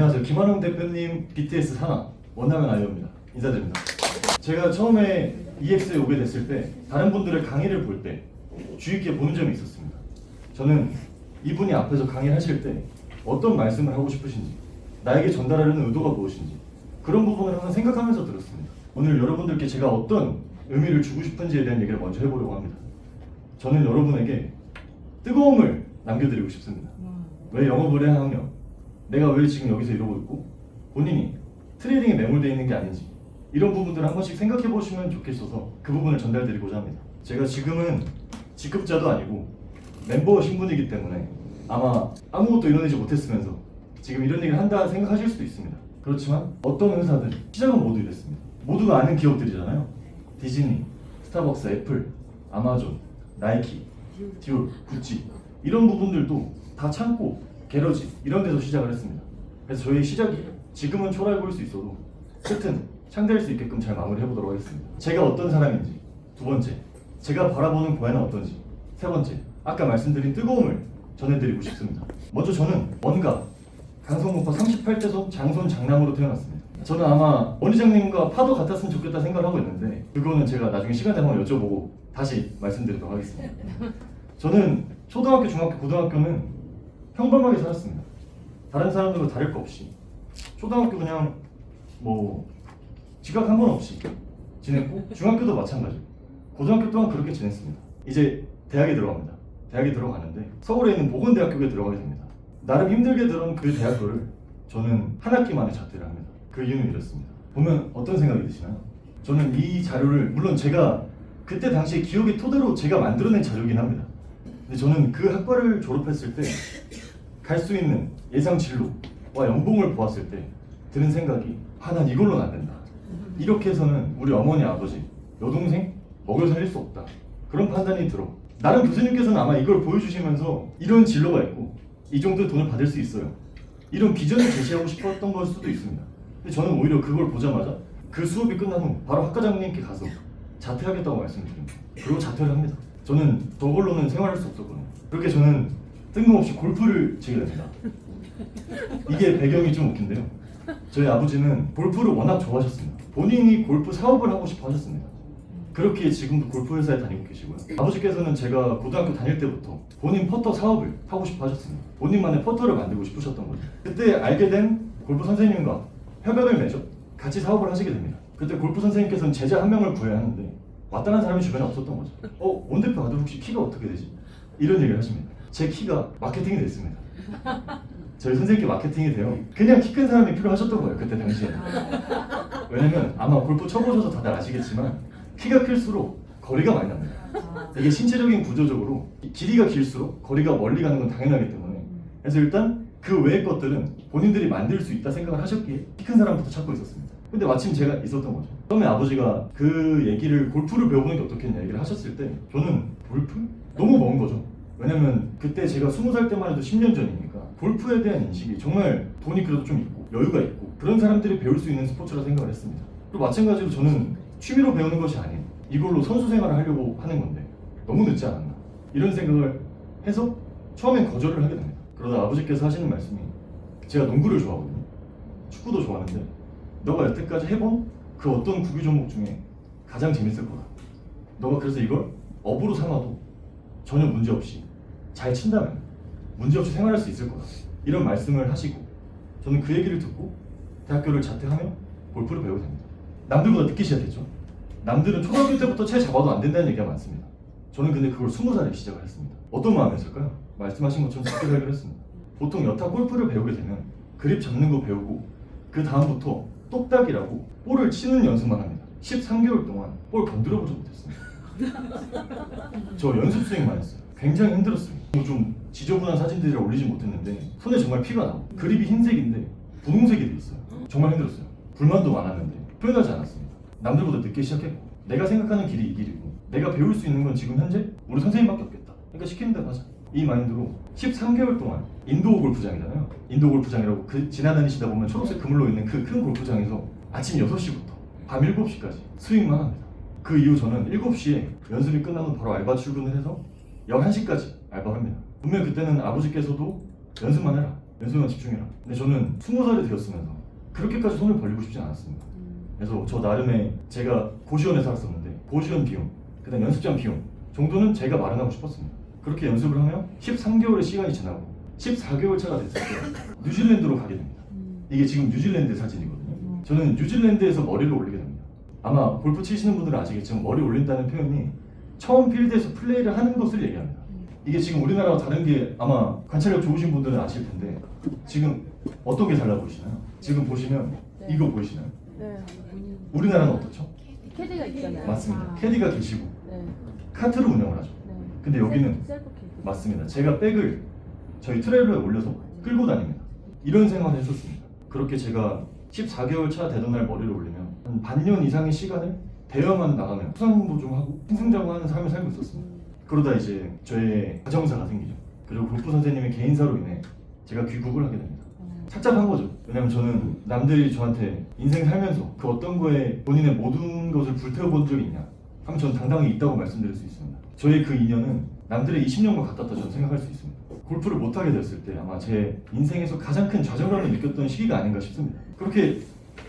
안녕하세요. 김한웅 대표님 BTS 산하 원나면 아이오입니다. 인사드립니다. 제가 처음에 EX에 오게 됐을 때 다른 분들의 강의를 볼 때 주의 깊게 보는 점이 있었습니다. 저는 이분이 앞에서 강의를 하실 때 어떤 말씀을 하고 싶으신지, 나에게 전달하려는 의도가 무엇인지 그런 부분을 항상 생각하면서 들었습니다. 오늘 여러분들께 제가 어떤 의미를 주고 싶은지에 대한 얘기를 먼저 해보려고 합니다. 저는 여러분에게 뜨거움을 남겨드리고 싶습니다. 왜 영업을 해야 하며 내가 왜 지금 여기서 이러고 있고 본인이 트레이딩에 매몰되어 있는 게 아닌지 이런 부분들을 한 번씩 생각해 보시면 좋겠어서 그 부분을 전달드리고자 합니다. 제가 지금은 직급자도 아니고 멤버 신분이기 때문에 아마 아무것도 이뤄내지 못했으면서 지금 이런 얘기를 한다 생각하실 수도 있습니다. 그렇지만 어떤 회사든 시작은 모두 이랬습니다. 모두가 아는 기업들이잖아요. 디즈니, 스타벅스, 애플, 아마존, 나이키, 디올, 구찌 이런 부분들도 다 창고, 게러지 이런 데서 시작을 했습니다. 그래서 저희 시작이 지금은 초라해 보일 수 있어도 끝은 창대할 수 있게끔 잘 마무리해보도록 하겠습니다. 제가 어떤 사람인지, 두 번째, 제가 바라보는 고향은 어떤지, 세 번째, 아까 말씀드린 뜨거움을 전해드리고 싶습니다. 먼저 저는 원가 강성무파 38대손 장손 장남으로 태어났습니다. 저는 아마 원희장님과 파도 같았으면 좋겠다 생각을 하고 있는데 그거는 제가 나중에 시간 되면 여쭤보고 다시 말씀드리도록 하겠습니다. 저는 초등학교, 중학교, 고등학교는 평범하게 살았습니다. 다른 사람들과 다를 거 없이 초등학교 그냥 뭐 지각 한 번 없이 지냈고 중학교도 마찬가지, 고등학교 또한 그렇게 지냈습니다. 이제 대학에 들어갑니다. 대학에 들어가는데 서울에 있는 보건대학교에 들어가게 됩니다. 나름 힘들게 들어온 그 대학교를 저는 한 학기 만에 자퇴를 합니다. 그 이유는 이렇습니다. 보면 어떤 생각이 드시나요? 저는 이 자료를 물론 제가 그때 당시에 기억의 토대로 제가 만들어낸 자료이긴 합니다. 근데 저는 그 학과를 졸업했을 때 갈 수 있는 예상 진로와 연봉을 보았을 때 드는 생각이 난 이걸로는 안 된다. 이렇게 해서는 우리 어머니, 아버지, 여동생 먹여 살릴 수 없다. 그런 판단이 들어. 나름 교수님께서는 아마 이걸 보여주시면서 이런 진로가 있고 이 정도의 돈을 받을 수 있어요. 이런 비전을 제시하고 싶었던 걸 수도 있습니다. 근데 저는 오히려 그걸 보자마자 그 수업이 끝난 후 바로 학과장님께 가서 자퇴하겠다고 말씀드립니다. 그리고 자퇴를 합니다. 저는 저걸로는 생활할 수 없었거든요. 그렇게 저는 뜬금없이 골프를 치게 됩니다. 이게 배경이 좀 웃긴데요. 저희 아버지는 골프를 워낙 좋아하셨습니다. 본인이 골프 사업을 하고 싶어 하셨습니다. 그렇게 지금도 골프 회사에 다니고 계시고요. 아버지께서는 제가 고등학교 다닐 때부터 본인 퍼터 사업을 하고 싶어 하셨습니다. 본인만의 퍼터를 만들고 싶으셨던 거죠. 그때 알게 된 골프 선생님과 협약을 맺어 같이 사업을 하시게 됩니다. 그때 골프 선생님께서는 제자 한 명을 구해야 하는데 마땅한 사람이 주변에 없었던 거죠. 원 대표 아들 혹시 키가 어떻게 되지? 이런 얘기를 하십니다. 제 키가 마케팅이 됐습니다. 저희 선생님께 마케팅이 돼요. 그냥 키 큰 사람이 필요하셨던 거예요. 그때 당시에. 왜냐면 아마 골프 쳐보셔서 다들 아시겠지만 키가 클수록 거리가 많이 납니다. 이게 신체적인 구조적으로 길이가 길수록 거리가 멀리 가는 건 당연하기 때문에 그래서 일단 그 외의 것들은 본인들이 만들 수 있다 생각을 하셨기에 키 큰 사람부터 찾고 있었습니다. 근데 마침 제가 있었던 거죠. 처음에 아버지가 그 얘기를 골프를 배워보는 게 어떻겠냐 얘기를 하셨을 때 저는 골프? 너무 먼 거죠. 왜냐면 그때 제가 20살 때만 해도 10년 전이니까 골프에 대한 인식이 정말 돈이 그래도 좀 있고 여유가 있고 그런 사람들이 배울 수 있는 스포츠라 생각을 했습니다. 그리고 마찬가지로 저는 취미로 배우는 것이 아닌 이걸로 선수 생활을 하려고 하는 건데 너무 늦지 않았나 이런 생각을 해서 처음엔 거절을 하게 됩니다. 그러다 아버지께서 하시는 말씀이 제가 농구를 좋아하거든요. 축구도 좋아하는데 너가 여태까지 해본 그 어떤 구기 종목 중에 가장 재밌을 거다. 너가 그래서 이걸 업으로 삼아도 전혀 문제없이 잘 친다면 문제없이 생활할 수 있을 거다. 이런 말씀을 하시고 저는 그 얘기를 듣고 대학교를 자퇴하며 골프를 배우게 됩니다. 남들보다 늦게 시작했죠. 남들은 초등학교 때부터 채 잡아도 안 된다는 얘기가 많습니다. 저는 근데 그걸 20살에 시작을 했습니다. 어떤 마음이었을까요? 말씀하신 것처럼 늦게 살기로 했습니다. 보통 여타 골프를 배우게 되면 그립 잡는 거 배우고 그 다음부터 똑딱이라고 볼을 치는 연습만 합니다. 13개월 동안 볼 건드려보지 못했습니다. 저 연습 스윙만 했어요. 굉장히 힘들었습니다. 좀 지저분한 사진들을 올리지 못했는데 손에 정말 피가 나고 그립이 흰색인데 분홍색이 돼 있어요. 정말 힘들었어요. 불만도 많았는데 표현하지 않았습니다. 남들보다 늦게 시작했고 내가 생각하는 길이 이 길이고 내가 배울 수 있는 건 지금 현재 우리 선생님밖에 없겠다. 그러니까 시키는 대로 하자. 이 마인드로 13개월 동안 인도어 골프장이잖아요. 인도어 골프장이라고 지나다니시다 보면 초록색 그물로 있는 그 큰 골프장에서 아침 6시부터 밤 7시까지 스윙만 합니다. 그 이후 저는 7시에 연습이 끝나면 바로 알바 출근을 해서 11시까지 알바를 합니다. 분명 그때는 아버지께서도 연습만 해라. 연습에만 집중해라. 근데 저는 20살이 되었으면서 그렇게까지 손을 벌리고 싶지 않았습니다. 그래서 저 나름의 제가 고시원에 살았었는데 고시원 비용, 그 다음 연습장 비용 정도는 제가 마련하고 싶었습니다. 그렇게 연습을 하면 13개월의 시간이 지나고 14개월 차가 됐을 때 뉴질랜드로 가게 됩니다. 이게 지금 뉴질랜드 사진이거든요. 저는 뉴질랜드에서 머리를 올리게 됩니다. 아마 골프 치시는 분들은 아시겠지만 머리 올린다는 표현이 처음 필드에서 플레이를 하는 것을 얘기합니다. 이게 지금 우리나라와 다른 게 아마 관찰력 좋으신 분들은 아실 텐데 지금 어떤 게 달라 보이시나요? 지금 보시면 이거 보이시나요? 네. 우리나라는 어떻죠? 캐디가 있잖아요. 맞습니다. 캐디가 계시고 네. 카트로 운영을 하죠. 네. 근데 여기는 셀프 캐디. 맞습니다. 제가 백을 저희 트레일러에 올려서 끌고 다닙니다. 이런 생활을 했었습니다. 그렇게 제가 14개월 차 되던 날 머리를 올리면 한 반년 이상의 시간을 대회만 나가면 수상도 좀 하고 승승장구하는 삶을 살고 있었습니다. 그러다 이제 저의 가정사가 생기죠. 그리고 골프 선생님의 개인사로 인해 제가 귀국을 하게 됩니다. 착잡한 거죠. 왜냐면 저는 남들이 저한테 인생 살면서 그 어떤 거에 본인의 모든 것을 불태워본 적이 있냐 하면 저는 당당히 있다고 말씀드릴 수 있습니다. 저의 그 인연은 남들의 20년과 같았다 저는 생각할 수 있습니다. 골프를 못하게 됐을 때 아마 제 인생에서 가장 큰 좌절감을 느꼈던 시기가 아닌가 싶습니다. 그렇게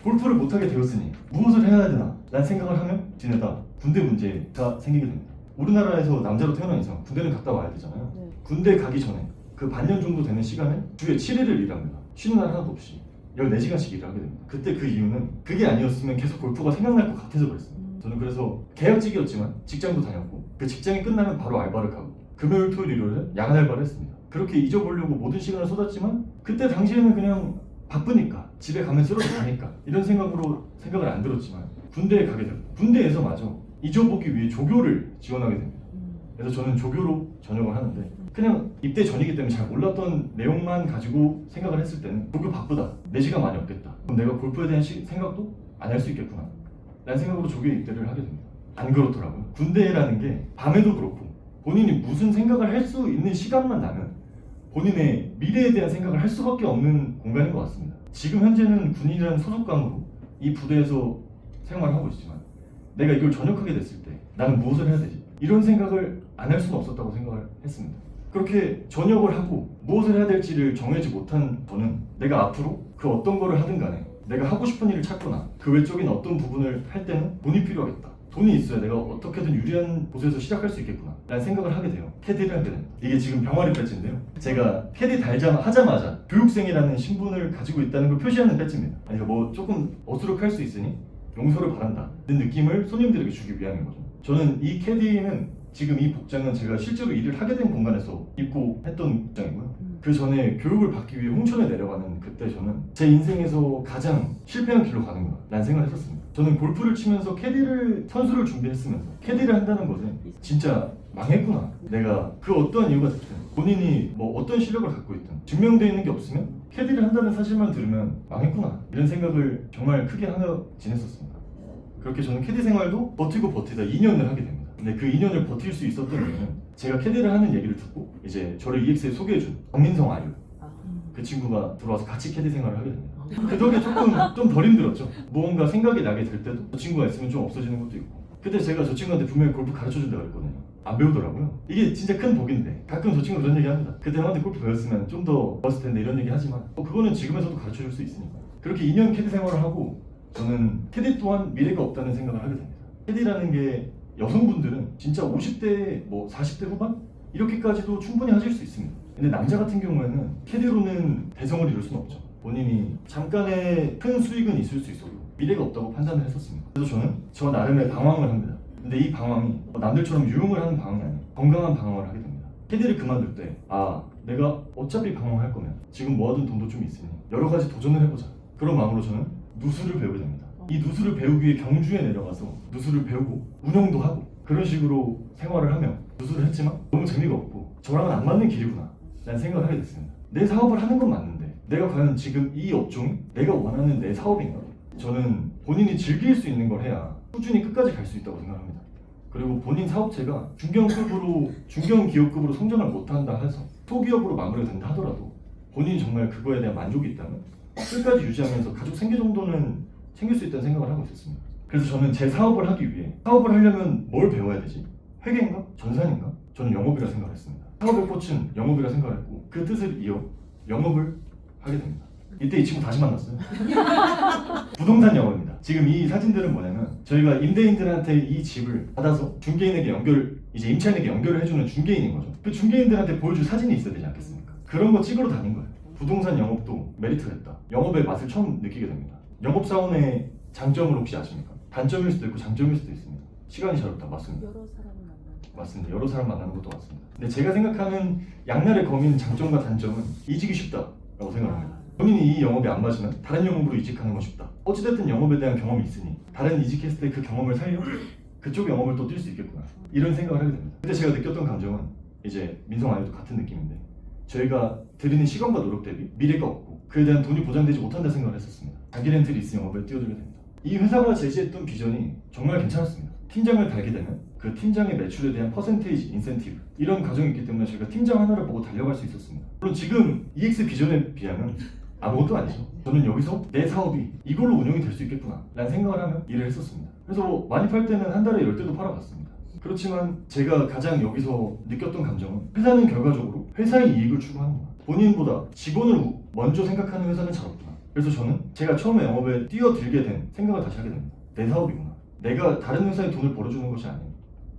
골프를 못하게 되었으니 무엇을 해야 되나 라는 생각을 하면 지내다 군대 문제가 생기게 됩니다. 우리나라에서 남자로 태어난 이상 군대는 갔다 와야 되잖아요. 네. 군대 가기 전에 그 반년 정도 되는 시간에 주에 7일을 일합니다. 쉬는 날 하나도 없이 14시간씩 일을 하게 됩니다. 그때 그 이유는 그게 아니었으면 계속 골프가 생각날 것 같아서 그랬습니다. 저는 그래서 계약직이었지만 직장도 다녔고 그 직장이 끝나면 바로 알바를 가고 금요일, 토요일, 일요일은 야간 알바를 했습니다. 그렇게 잊어보려고 모든 시간을 쏟았지만 그때 당시에는 그냥 바쁘니까 집에 가면 쓰러져 가니까 이런 생각을 안 들었지만 군대에 가게 되고 군대에서 마저 잊어보기 위해 조교를 지원하게 됩니다. 그래서 저는 조교로 전역을 하는데 그냥 입대 전이기 때문에 잘 몰랐던 내용만 가지고 생각을 했을 때는 조교 바쁘다, 내 시간 많이 없겠다, 그럼 내가 골프에 대한 생각도 안 할 수 있겠구나 라는 생각으로 조교에 입대를 하게 됩니다. 안 그렇더라고요. 군대라는 게 밤에도 그렇고 본인이 무슨 생각을 할 수 있는 시간만 나면 본인의 미래에 대한 생각을 할 수밖에 없는 공간인 것 같습니다. 지금 현재는 군인이라는 소속감으로 이 부대에서 생활을 하고 있지만 내가 이걸 전역하게 됐을 때 나는 무엇을 해야 되지? 이런 생각을 안 할 수는 없었다고 생각을 했습니다. 그렇게 전역을 하고 무엇을 해야 될지를 정하지 못한 저는 내가 앞으로 그 어떤 거를 하든 간에 내가 하고 싶은 일을 찾거나 그 외적인 어떤 부분을 할 때는 돈이 필요하겠다. 돈이 있어야 내가 어떻게든 유리한 곳에서 시작할 수 있겠구나 라는 생각을 하게 돼요. 캐디를 하게 됩니다. 이게 지금 병아리 배지인데요. 제가 캐디 하자마자 교육생이라는 신분을 가지고 있다는 걸 표시하는 배지입니다. 아니 뭐 조금 어수룩할 수 있으니 용서를 바란다 는 느낌을 손님들에게 주기 위함인 거죠. 저는 이 캐디는 지금 이 복장은 제가 실제로 일을 하게 된 공간에서 입고 했던 복장이고요. 그 전에 교육을 받기 위해 홍천에 내려가는 그때 저는 제 인생에서 가장 실패한 길로 가는구나 라는 생각을 했었습니다. 저는 골프를 치면서 선수를 준비했으면서 캐디를 한다는 것은 진짜 망했구나. 내가 그 어떠한 이유가 됐든 본인이 뭐 어떤 실력을 갖고 있든 증명되어 있는 게 없으면 캐디를 한다는 사실만 들으면 망했구나 이런 생각을 정말 크게 하며 지냈었습니다. 그렇게 저는 캐디 생활도 버티고 버티다 2년을 하게 됩니다. 근데 그 2년을 버틸 수 있었던 이유는 제가 캐디를 하는 얘기를 듣고 이제 저를 EX에 소개해준 박민성 아유 그 친구가 들어와서 같이 캐디 생활을 하게 됩니다. 그 덕에 좀 덜 힘들었죠. 무언가 생각이 나게 될 때도 저 친구가 있으면 좀 없어지는 것도 있고 그때 제가 저 친구한테 분명히 골프 가르쳐준다고 그랬거든요. 안 배우더라고요. 이게 진짜 큰 복인데 가끔 저 친구 그런 얘기 합니다. 그때 형한테 골프 배웠으면 좀 더 좋았을 텐데 이런 얘기 하지만 그거는 지금에서도 가르쳐줄 수 있으니까 그렇게 2년 캐디 생활을 하고 저는 캐디 또한 미래가 없다는 생각을 하게 됩니다. 캐디라는 게 여성분들은 진짜 50대 뭐 40대 후반 이렇게까지도 충분히 하실 수 있습니다. 근데 남자 같은 경우에는 캐디로는 대성을 이룰 수는 없죠. 본인이 잠깐의 큰 수익은 있을 수 있어도 미래가 없다고 판단을 했었습니다. 그래서 저는 저 나름의 방황을 합니다. 근데 이 방황이 남들처럼 유흥을 하는 방황이 아니에요. 건강한 방황을 하게 됩니다. 캐디를 그만둘 때 내가 어차피 방황할 거면 지금 모아둔 돈도 좀 있으니 여러 가지 도전을 해보자. 그런 마음으로 저는 누수를 배우게 됩니다. 이 누수를 배우기 위해 경주에 내려가서 누수를 배우고 운영도 하고 그런 식으로 생활을 하며 누수를 했지만 너무 재미가 없고 저랑은 안 맞는 길이구나 라는 생각을 하게 됐습니다. 내 사업을 하는 건 맞는데 내가 과연 지금 이 업종이 내가 원하는 내 사업인가? 저는 본인이 즐길 수 있는 걸 해야 꾸준히 끝까지 갈 수 있다고 생각합니다. 그리고 본인 사업체가 중견기업급으로 성장을 못한다 해서 소기업으로 마무리가 된다 하더라도 본인이 정말 그거에 대한 만족이 있다면 끝까지 유지하면서 가족 생계 정도는 챙길 수 있다는 생각을 하고 있었습니다. 그래서 저는 제 사업을 하기 위해 사업을 하려면 뭘 배워야 되지? 회계인가? 전산인가? 저는 영업이라 생각을 했습니다. 사업의 꽃은 영업이라 생각을 했고 그 뜻을 이어 영업을 하게 됩니다. 이때 이 친구 다시 만났어요. 부동산 영업입니다. 지금 이 사진들은 뭐냐면 저희가 임대인들한테 이 집을 받아서 중개인에게 이제 임차인에게 연결을 해주는 중개인인 거죠. 그 중개인들한테 보여줄 사진이 있어야 되지 않겠습니까? 그런 거 찍으러 다닌 거예요. 부동산 영업도 메리트가 있다. 영업의 맛을 처음 느끼게 됩니다. 영업사원의 장점을 혹시 아십니까? 단점일 수도 있고 장점일 수도 있습니다. 시간이 자유롭다. 맞습니다. 여러 사람을 만나는. 맞습니다. 여러 사람 만나는 것도 맞습니다. 근데 제가 생각하는 양날의 검인 장점과 단점은 이직이 쉽다라고 생각합니다. 본인이 이 영업이 안 맞으면 다른 영업으로 이직하는 건 쉽다. 어찌됐든 영업에 대한 경험이 있으니 다른 이직했을 때 그 경험을 살려 그쪽 영업을 또 뛸 수 있겠구나. 이런 생각을 하게 됩니다. 그때 제가 느꼈던 감정은 이제 민성 아이도 같은 느낌인데 저희가 드리는 시간과 노력 대비 미래가 없고 그에 대한 돈이 보장되지 못한다 생각을 했었습니다. 장기 렌트 리스 영업에 뛰어들게 됩니다. 이 회사가 제시했던 비전이 정말 괜찮았습니다. 팀장을 달게 되면 그 팀장의 매출에 대한 퍼센테이지, 인센티브 이런 과정이 있기 때문에 저희가 팀장 하나를 보고 달려갈 수 있었습니다. 물론 지금 EX 비전에 비하면 아무것도 아니죠. 저는 여기서 내 사업이 이걸로 운영이 될 수 있겠구나 라는 생각을 하며 일을 했었습니다. 그래서 많이 팔 때는 한 달에 10대도 팔아봤습니다. 그렇지만 제가 가장 여기서 느꼈던 감정은 회사는 결과적으로 회사의 이익을 추구하는구나. 본인보다 직원을 먼저 생각하는 회사는 잘 없구나. 그래서 저는 제가 처음에 영업에 뛰어들게 된 생각을 다시 하게 됩니다. 내 사업이구나. 내가 다른 회사에 돈을 벌어주는 것이 아니고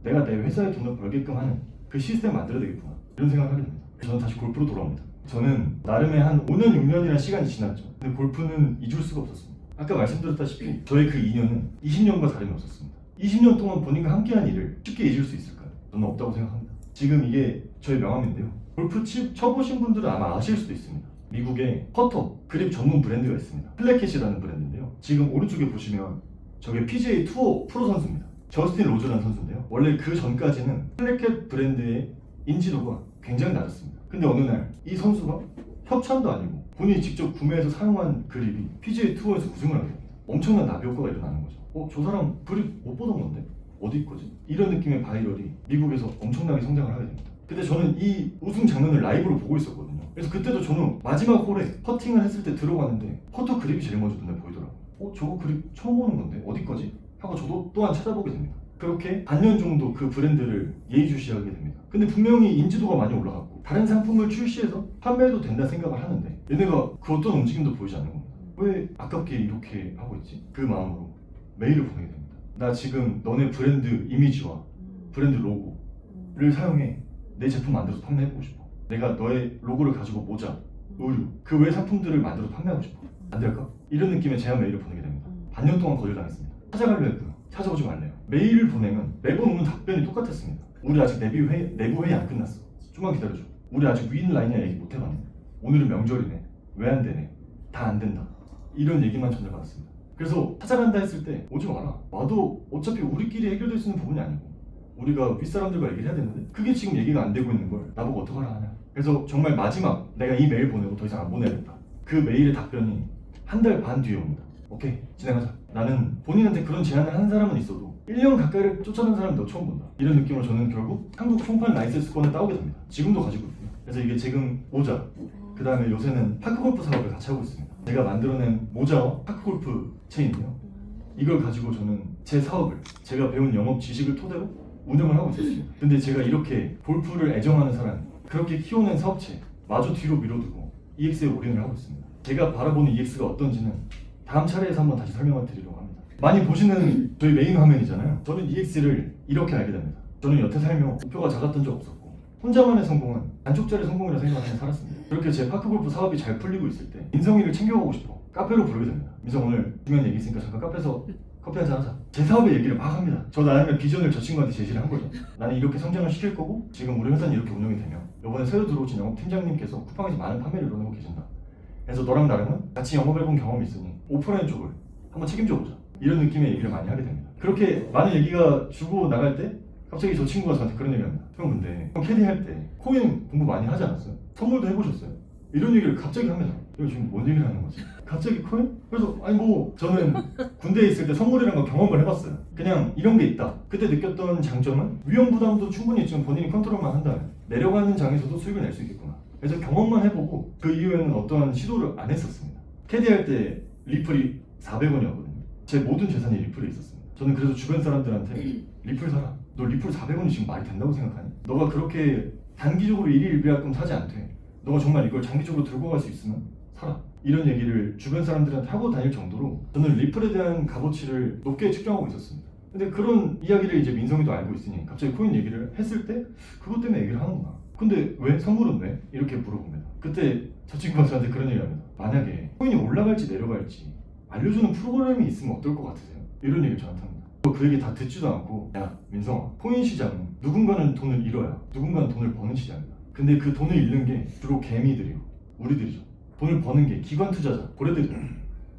내가 내 회사에 돈을 벌게끔 하는 그 시스템을 만들어야 되겠구나. 이런 생각을 하게 됩니다. 저는 다시 골프로 돌아옵니다. 저는 나름의 한 5년, 6년이라는 시간이 지났죠. 근데 골프는 잊을 수가 없었습니다. 아까 말씀드렸다시피 저의 그 2년은 20년과 다름이 없었습니다. 20년 동안 본인과 함께한 일을 쉽게 잊을 수 있을까요? 저는 없다고 생각합니다. 지금 이게 저의 명함인데요. 골프 쳐보신 분들은 아마 아실 수도 있습니다. 미국에 퍼터, 그립 전문 브랜드가 있습니다. 플래켓이라는 브랜드인데요. 지금 오른쪽에 보시면 저게 PGA 투어 프로 선수입니다. 저스틴 로즈라는 선수인데요. 원래 그 전까지는 플래켓 브랜드의 인지도가 굉장히 낮았습니다. 근데 어느 날 이 선수가 협찬도 아니고 본인이 직접 구매해서 사용한 그립이 PGA 투어에서 우승을 하게 됩니다. 엄청난 나비 효과가 일어나는 거죠. 저 사람 그립 못 보던 건데 어디 거지? 이런 느낌의 바이럴이 미국에서 엄청나게 성장을 하게 됩니다. 근데 저는 이 우승 장면을 라이브로 보고 있었거든요. 그래서 그때도 저는 마지막 홀에 퍼팅을 했을 때 들어가는데 퍼터 그립이 제일 먼저 눈에 보이더라고요. 저거 그립 처음 보는 건데 어디 거지? 하고 저도 또한 찾아보게 됩니다. 그렇게 반년 정도 그 브랜드를 예의주시하게 됩니다. 근데 분명히 인지도가 많이 올라갔고 다른 상품을 출시해서 판매해도 된다 생각을 하는데 얘네가 그 어떤 움직임도 보이지 않는 겁니다. 왜 아깝게 이렇게 하고 있지? 그 마음으로 메일을 보내게 됩니다. 나 지금 너네 브랜드 이미지와 브랜드 로고를 사용해 내 제품 만들어서 판매해보고 싶어. 내가 너의 로고를 가지고 모자, 의류, 그 외 상품들을 만들어서 판매하고 싶어. 안 될까? 이런 느낌의 제안 메일을 보내게 됩니다. 반년 동안 거절당했습니다. 찾아가려 했고요. 찾아오지 말래요. 메일을 보내면 매번 오는 답변이 똑같았습니다. 우리 아직 내부 회의 안 끝났어. 좀만 기다려줘. 우리 아직 위인 라인이야 얘기 못 해봤네. 오늘은 명절이네. 왜 안 되네. 다 안 된다. 이런 얘기만 전달받았습니다. 그래서 찾아간다 했을 때 오지 마라. 와도 어차피 우리끼리 해결될 수 있는 부분이 아니고 우리가 윗사람들과 얘기를 해야 되는데 그게 지금 얘기가 안 되고 있는 걸 나보고 어떡하라 하냐. 그래서 정말 마지막 내가 이 메일 보내고 더 이상 안 보내야겠다. 그 메일의 답변이 한 달 반 뒤에 옵니다. 오케이 진행하자. 나는 본인한테 그런 제안을 한 사람은 있어도 1년 가까이를 쫓아낸 사람은 너 처음 본다. 이런 느낌으로 저는 결국 한국 총판 라이센스권을 따오게 됩니다. 지금도 가지고 있고요. 그래서 이게 지금 모자, 그 다음에 요새는 파크골프 사업을 같이 하고 있습니다. 제가 만들어낸 모자와 파크골프 체인이요. 이걸 가지고 저는 제 사업을 제가 배운 영업 지식을 토대로 운영을 하고 있었습니다. 근데 제가 이렇게 골프를 애정하는 사람이 그렇게 키워낸 사업체 마저 뒤로 밀어두고 EX에 올인을 하고 있습니다. 제가 바라보는 EX가 어떤지는 다음 차례에서 한번 다시 설명을 드리려고 합니다. 많이 보시는 저희 메인 화면이잖아요. 저는 EX를 이렇게 알게 됩니다. 저는 여태 살며 목표가 작았던 적 없었고 혼자만의 성공은 반쪽짜리 성공이라 생각하며 살았습니다. 그렇게 제 파크골프 사업이 잘 풀리고 있을 때 민성이를 챙겨가고 싶어 카페로 부르게 됩니다. 민성 오늘 중요한 얘기 있으니까 잠깐 카페에서 커피 한잔 하자. 제 사업의 얘기를 막 합니다. 저 나름의 비전을 저 친구한테 제시를 한 거죠. 나는 이렇게 성장을 시킬 거고 지금 우리 회사는 이렇게 운영이 되면 이번에 새로 들어오신 영업팀장님께서 쿠팡에서 많은 판매를 이뤄내고 계신다. 그래서 너랑 나랑은 같이 영업해본 경험이 있으니 오프라인 쪽을 한번 책임져보자. 이런 느낌의 얘기를 많이 하게 됩니다. 그렇게 많은 얘기가 주고 나갈 때 갑자기 저 친구가 저한테 그런 얘기를 합니다. 형 근데 형 캐디 할 때 코인 공부 많이 하지 않았어요? 선물도 해보셨어요? 이런 얘기를 갑자기 합니다. 이거 지금 뭔 얘기를 하는 거지? 갑자기 코인? 그래서 아니 뭐 저는 군대에 있을 때 선물이란 거 경험을 해봤어요. 그냥 이런 게 있다. 그때 느꼈던 장점은 위험 부담도 충분히 있지만 본인이 컨트롤만 한다면 내려가는 장에서도 수익을 낼 수 있겠구나. 그래서 경험만 해보고 그 이후에는 어떠한 시도를 안 했었습니다. 캐디 할 때 리플이 400원이었거든요. 제 모든 재산이 리플에 있었습니다. 저는 그래서 주변 사람들한테 리플 사라. 너 리플 400원이 지금 말이 된다고 생각하니? 너가 그렇게 단기적으로 일일비약금 사지 않되 너가 정말 이걸 장기적으로 들고 갈 수 있으면 팔아. 이런 얘기를 주변 사람들한테 하고 다닐 정도로 저는 리플에 대한 값어치를 높게 측정하고 있었습니다. 근데 그런 이야기를 이제 민성이도 알고 있으니 갑자기 코인 얘기를 했을 때 그것 때문에 얘기를 하는구나. 근데 왜? 선물은 왜? 이렇게 물어봅니다. 그때 저 친구가 저한테 그런 얘기를 합니다. 만약에 코인이 올라갈지 내려갈지 알려주는 프로그램이 있으면 어떨 것 같으세요? 이런 얘기를 저한테 합니다. 그 얘기 다 듣지도 않고 야 민성아, 코인 시장은 누군가는 돈을 잃어야 누군가는 돈을 버는 시장이다. 근데 그 돈을 잃는 게 주로 개미들이고 우리들이죠. 돈을 버는 게 기관 투자자, 고래들이죠.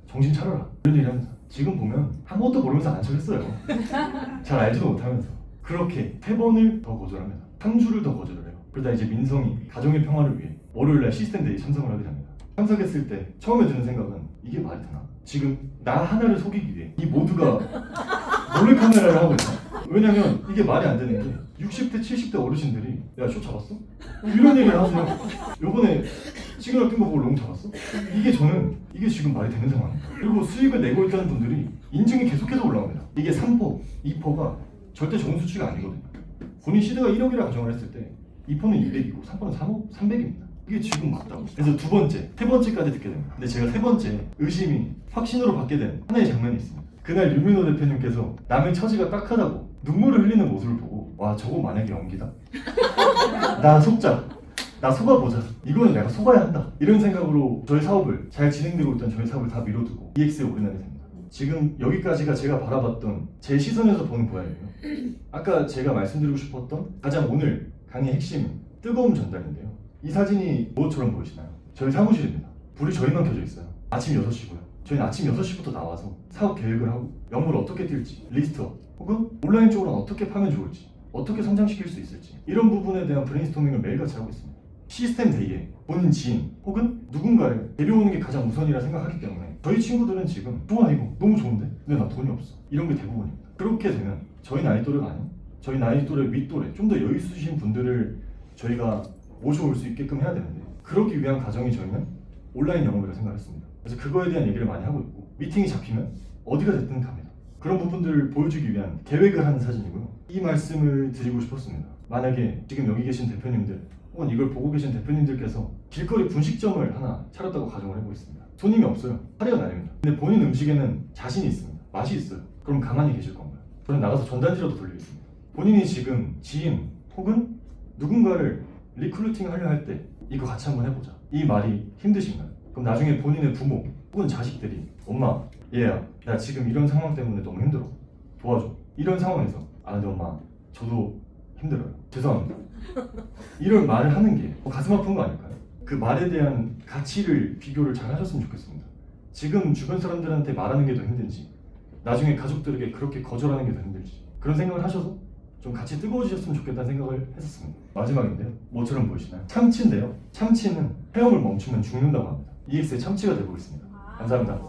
정신 차려라. 이런 얘기를 합니다. 지금 보면 아무것도 모르면서 안 척했어요. 잘 알지도 못하면서. 그렇게 3번을 더 거절합니다. 3주를 더 거절을 해요. 그러다 이제 민성이 가정의 평화를 위해 월요일날 시스템데이 참석을 하게 됩니다. 참석했을 때 처음에 드는 생각은 이게 말이 되나? 지금 나 하나를 속이기 위해 이 모두가 몰래카메라를 하고 있다. 왜냐면 이게 말이 안 되는 게 60대 70대 어르신들이 야 쇼 잡았어? 이런 얘기를 하세요. 요번에 시그널 뜬 거 보고 롱 잡았어? 이게 지금 말이 되는 상황입니다. 그리고 수익을 내고 있다는 분들이 인증이 계속해서 올라옵니다. 이게 3%, 2%가 절대 좋은 수치가 아니거든요. 본인 시드가 1억이라 가정을 했을 때 2%는 200이고 3%는 300입니다. 이게 지금 맞다고. 그래서 두 번째, 세 번째까지 듣게 됩니다. 근데 제가 세 번째 의심이 확신으로 받게 된 하나의 장면이 있습니다. 그날 류민호 대표님께서 남의 처지가 딱하다고 눈물을 흘리는 모습을 보고 와 저거 만약에 연기다? 나 속자. 나 속아보자. 이거는 내가 속아야 한다. 이런 생각으로 저희 사업을 잘 진행되고 있던 저희 사업을 다 미뤄두고 EX에 올인하게 됩니다. 지금 여기까지가 제가 바라봤던 제 시선에서 보는 고야예요. 아까 제가 말씀드리고 싶었던 가장 오늘 강의 핵심은 뜨거움 전달인데요. 이 사진이 무엇처럼 보이시나요? 저희 사무실입니다. 불이 저희만 켜져 있어요. 아침 6시고요. 저희는 아침 6시부터 나와서 사업 계획을 하고 영업을 어떻게 뛸지, 리스트업 혹은 온라인 쪽으로는 어떻게 파면 좋을지, 어떻게 성장시킬 수 있을지 이런 부분에 대한 브레인스토밍을 매일같이 하고 있습니다. 시스템 데이에 본인 지인 혹은 누군가를 데려오는 게 가장 우선이라 생각하기 때문에 저희 친구들은 지금 좋아 이거 너무 좋은데 근데 나 돈이 없어 이런 게 대부분입니다. 그렇게 되면 저희 나이 또래가 아닌 저희 나이 또래 윗또래 좀 더 여유 있으신 분들을 저희가 모셔올 수 있게끔 해야 되는데 그러기 위한 과정이 저희는 온라인 영업이라고 생각했습니다. 그래서 그거에 대한 얘기를 많이 하고 있고 미팅이 잡히면 어디가 됐든 갑니다. 그런 부분들을 보여주기 위한 계획을 하는 사진이고요. 이 말씀을 드리고 싶었습니다. 만약에 지금 여기 계신 대표님들 혹은 이걸 보고 계신 대표님들께서 길거리 분식점을 하나 차렸다고 가정을 해보겠습니다. 손님이 없어요. 화려한 아닙니다. 근데 본인 음식에는 자신이 있습니다. 맛이 있어요. 그럼 가만히 계실 건가요? 저는 나가서 전단지라도 돌리겠습니다. 본인이 지금 지인 혹은 누군가를 리크루팅 하려 할 때 이거 같이 한번 해보자. 이 말이 힘드신가요? 그럼 나중에 본인의 부모 혹은 자식들이 엄마, 얘야, 나 지금 이런 상황 때문에 너무 힘들어. 도와줘. 이런 상황에서 근데 엄마, 저도 힘들어요. 죄송합니다. 이런 말을 하는 게 가슴 아픈 거 아닐까요? 그 말에 대한 가치를 비교를 잘 하셨으면 좋겠습니다. 지금 주변 사람들한테 말하는 게 더 힘든지 나중에 가족들에게 그렇게 거절하는 게 더 힘들지 그런 생각을 하셔서 좀 같이 뜨거워지셨으면 좋겠다는 생각을 했었습니다. 마지막인데요. 뭐처럼 보이시나요? 참치인데요. 참치는 헤엄을 멈추면 죽는다고 합니다. EX의 참치가 되고 있습니다. 감사합니다.